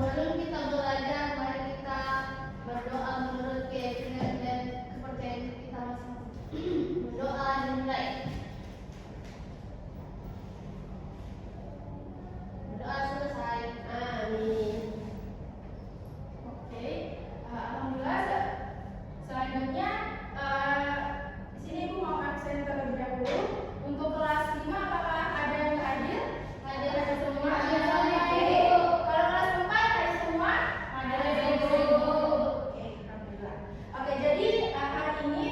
sebelum kita belajar, mari kita berdoa menurut keyakinan dan kepercayaan kita masing-masing. Berdoa dimulai. Berdoa selesai. Amin. Oke, alhamdulillah. Selanjutnya di sini Ibu mau absen terlebih dahulu. Untuk kelas 5 apakah ada yang hadir? Hadir semua. Kalau kelas 4 hadir semua? Hadir. Oke, alhamdulillah. Oke, jadi hari ini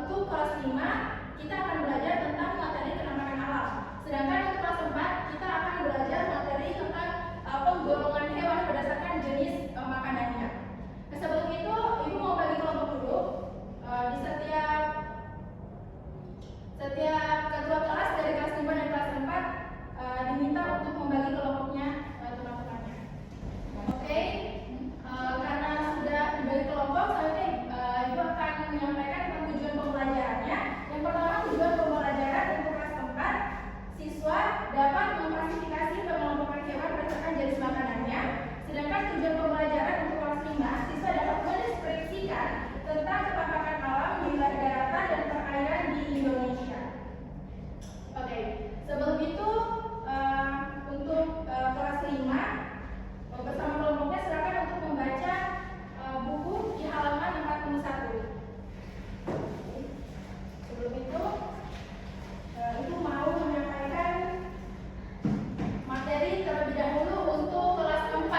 untuk kelas 5 kita akan belajar tentang materi penampakan alam. Sedangkan untuk kelas 4 kita akan belajar materi tentang penggolongan hewan berdasarkan jenis makanannya. Nah, sebelum itu Ibu mau bagi kelompok dulu. Di setiap ketua kelas dari kelas 5 dan kelas 4 diminta untuk membagi kelompoknya teman-temannya. Oke, karena sudah dibagi kelompok, selanjutnya Ibu akan menyampaikan tentang tujuan pembelajarannya. Yang pertama, tujuan pembelajaran untuk kelas 4, siswa dapat mengklasifikasi pengelompokan hewan berdasarkan jenis makanannya. Sedangkan tujuan pembelajaran untuk kelas 5, siswa dapat mendeskripsikan tentang ketampakan alam di daratan dan perairan di Indonesia. Oke, sebelum itu untuk kelas 5 bersama kelompoknya silakan untuk membaca buku di halaman 41. Sebelum itu Ibu mau menyampaikan materi terlebih dahulu untuk kelas 4.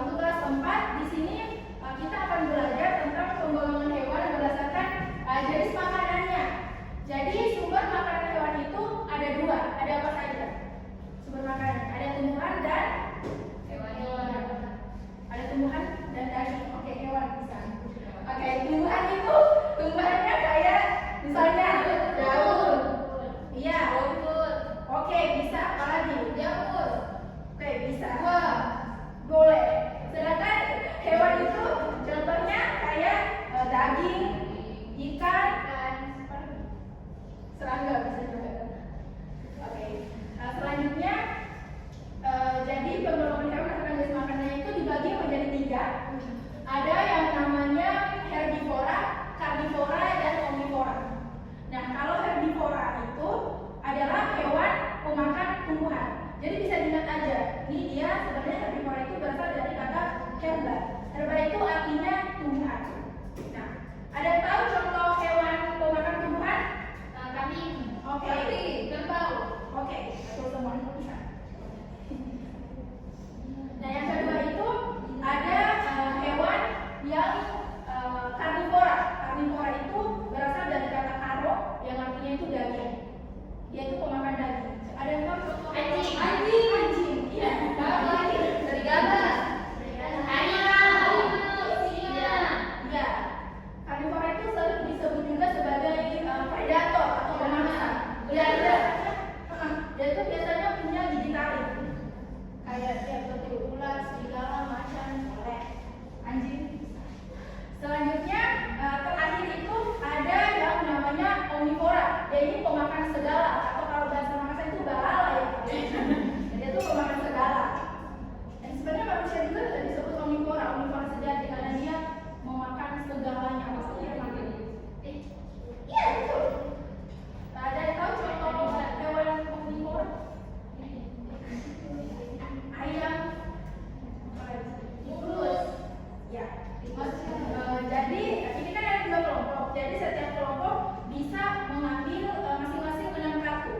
Untuk kelas 4 di sini kita akan belajar tentang penggolongan hewan berdasarkan jenis makanannya. Jadi sumber makanan hewan itu ada dua. Ada apa saja? Sumber makanan ada tumbuhan dan hewan. Ada tumbuhan dan daging. Oke, hewan bisa. Oke, tumbuhan itu tumbuhannya kayak misalnya daun. Iya. Oke, bisa apa lagi? Jamur. Oke, bisa. Buah. Boleh. Sedangkan hewan itu contohnya kayak daging, ikan, serangga bisa juga. Oke. Selanjutnya jadi penggolongan hewan berdasarkan jenis makanannya itu dibagi menjadi 3. Ada yang namanya herbivora, karnivora, dan omnivora. Nah, kalau herbivora itu adalah hewan pemakan tumbuhan. Jadi bisa dilihat aja, ini dia sebenarnya herbivora itu berasal dari kata herba. Herba itu artinya tumbuhan. Nah, ada yang tahu contoh hewan pemakan tumbuhan? Kambing. Oke. Kerbau. Oke, betul semua itu bisa. Nah, yang kedua itu ada hewan yang karnivora. Karnivora itu berasal dari kata karo yang artinya itu daging. Dia itu pemakan daging. Ada yang tahu contoh? Anjing. Iya. Serigala. Ayam. Iya. Karnivora itu sering disebut juga sebagai predator atau pemangsa. Dia itu biasanya punya gigi taring. Kayak seperti ular, serigala, macan, boleh. Anjing. Selanjutnya terakhir itu ada yang namanya omnivora. Dia ini pemakan segala atau kalau bahasa Makassar itu balala ya. Dia itu pemakan segala. Dan sebenarnya manusia juga sudah disebut omnivora sejati karena dia memakan segalanya apa saja yang makan. Iya betul. Ada yang tahu contoh hewan omnivora? Ayam, mulus. Ya. Jadi ini kan ada 2 kelompok. Jadi setiap kelompok bisa mengambil masing-masing 6 kartu.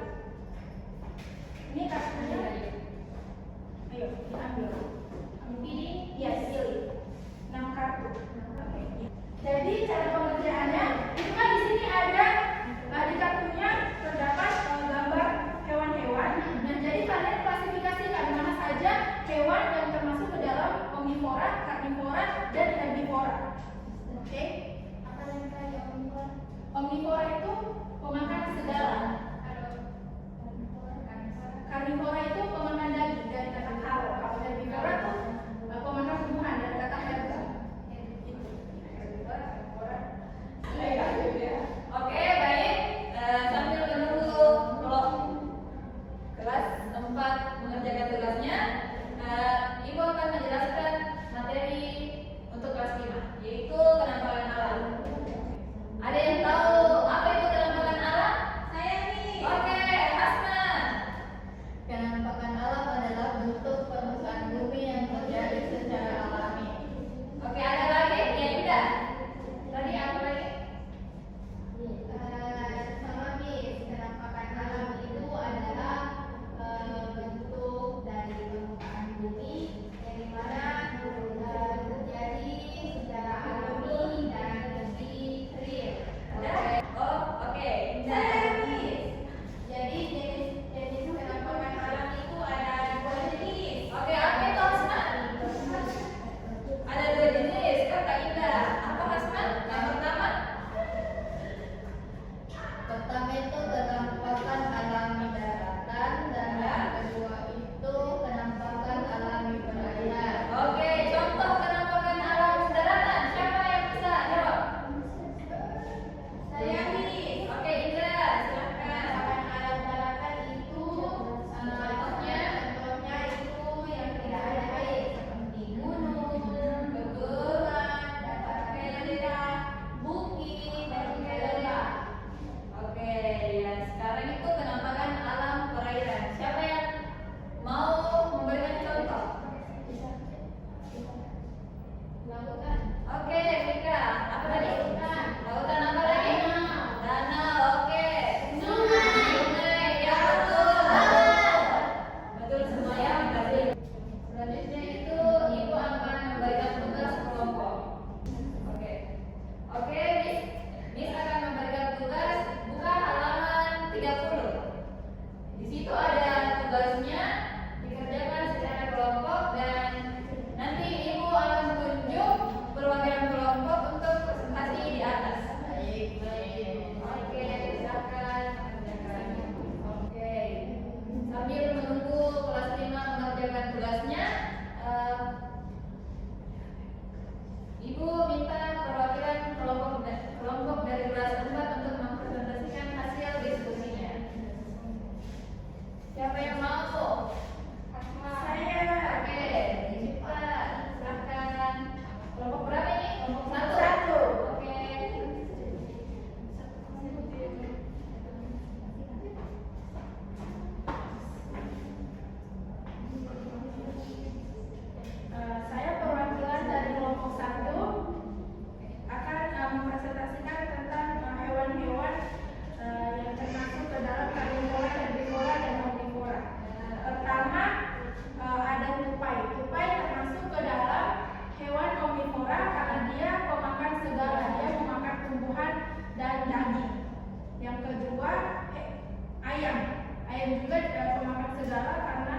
ayam juga pemakan segala karena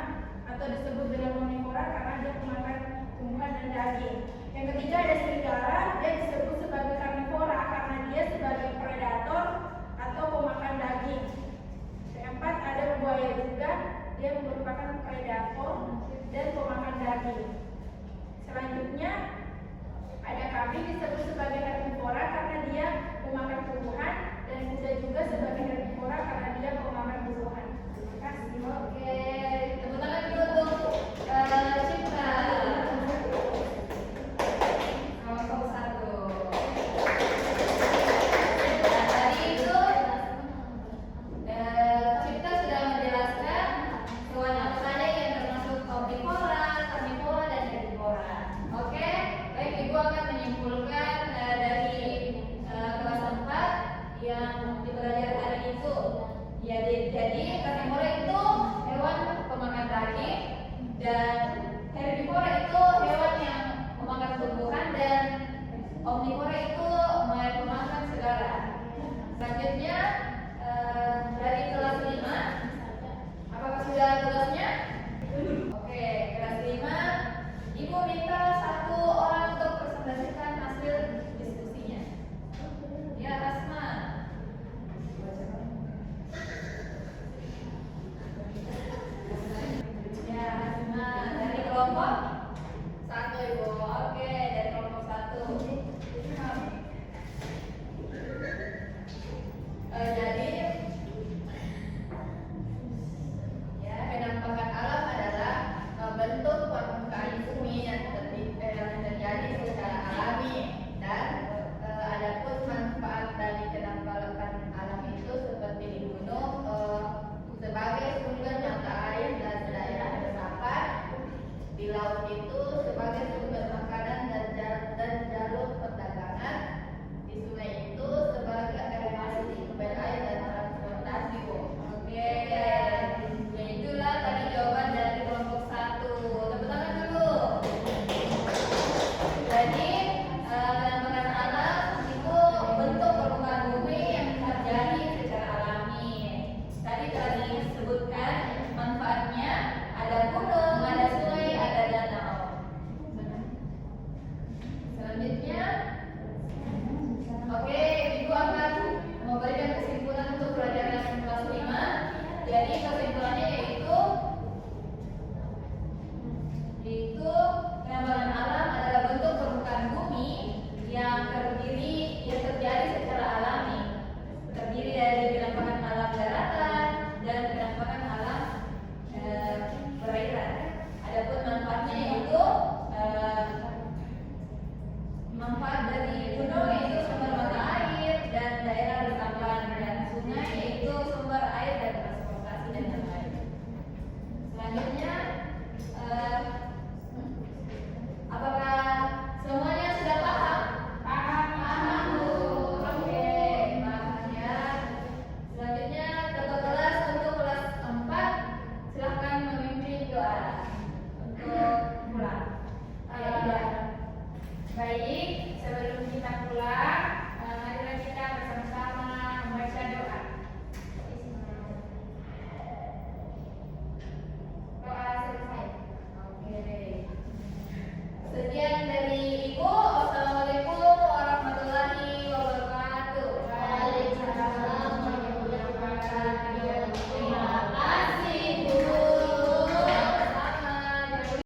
atau disebut dengan omnivora karena dia pemakan tumbuhan dan daging. Yang ketiga ada serigala, dia disebut sebagai karnivora karena dia sebagai predator atau pemakan daging. Yang keempat ada buaya juga, dia merupakan predator dan pemakan daging. Selanjutnya ada kambing disebut sebagai